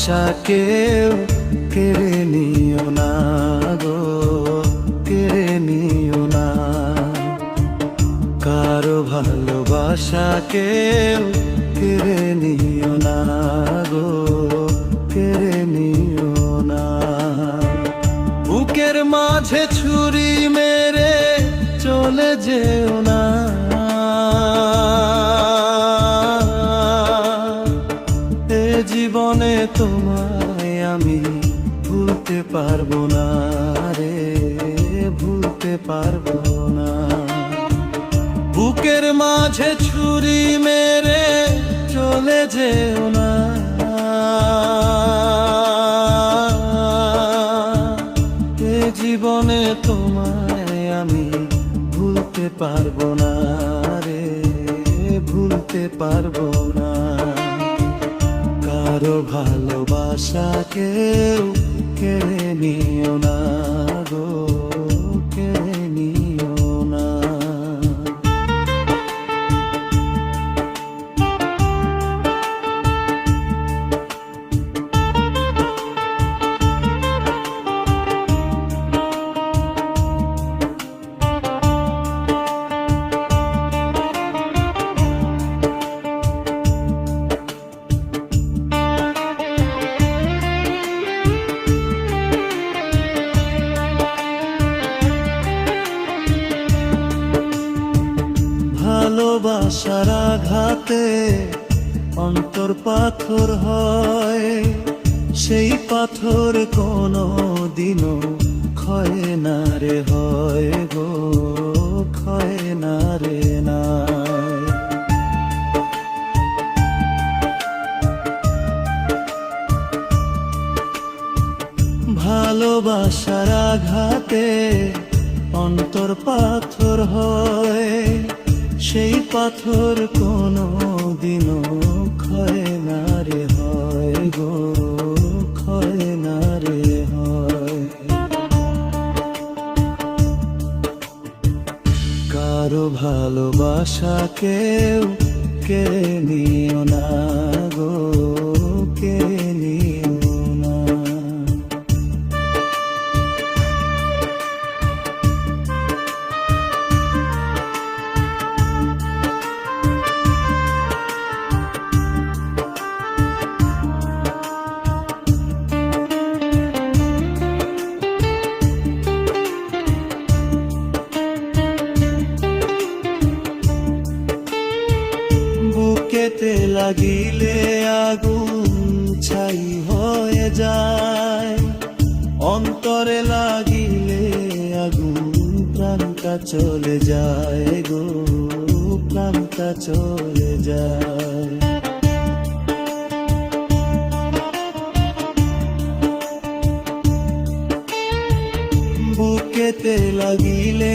ভালোবাসা কেউ কেড়ে নিও না গো, কেড়ে নিও না। কারো ভালোবাসা কেউ কেড়ে নিও না গো, কেড়ে নিও না। বুকের মাঝে ছুরি মেরে চলে যেও না, এ জীবনে তোমায় আমি ভুলতে পারবো না রে, ভুলতে পারবো না। বুকের মাঝে ছুরি মেরে চলে যেও না, এ জীবনে তোমায় আমি ভুলতে পারবো না রে, ভুলতে পারবো না। কারো ভালোবাসা কেউ কেড়ে নিও না গো, কেড়ে নিও না। ভালোবাসার আঘাতে অন্তর পাথর হয়, সেই পাথর কোনো দিনও ক্ষয় না রে, হয় গো ক্ষয় না রে নাই। ভালোবাসার আঘাতে অন্তর পাথর হয়, সেই পাথর কোনো দিনও ক্ষয় না রে, হয় গো ক্ষয় না রে হয়। কারো ভালোবাসা কেউ কেড়ে নিও না গো, কেড়ে নিও না। বুকেতে লাগিলে আগুন ছাই হয়ে যায়, অন্তরে লাগিলে আগুন প্রাণটা চলে যায় গো, প্রাণটা চলে যায়। বুকেতে লাগিলে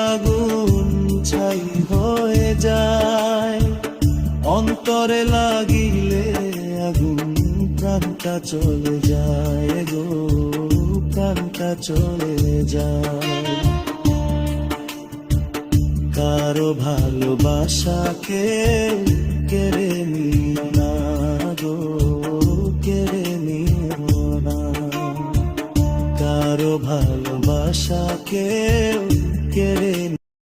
আগুন ছাই হয়ে যায়, অন্তরে লাগিলে আগুন প্রাণটা চলে যায় গো, প্রাণটা চলে যায়। কারো ভালোবাসা কেউ কেড়ে নিও না গো, কেড়ে নিও না। কারো ভালোবাসা কেউ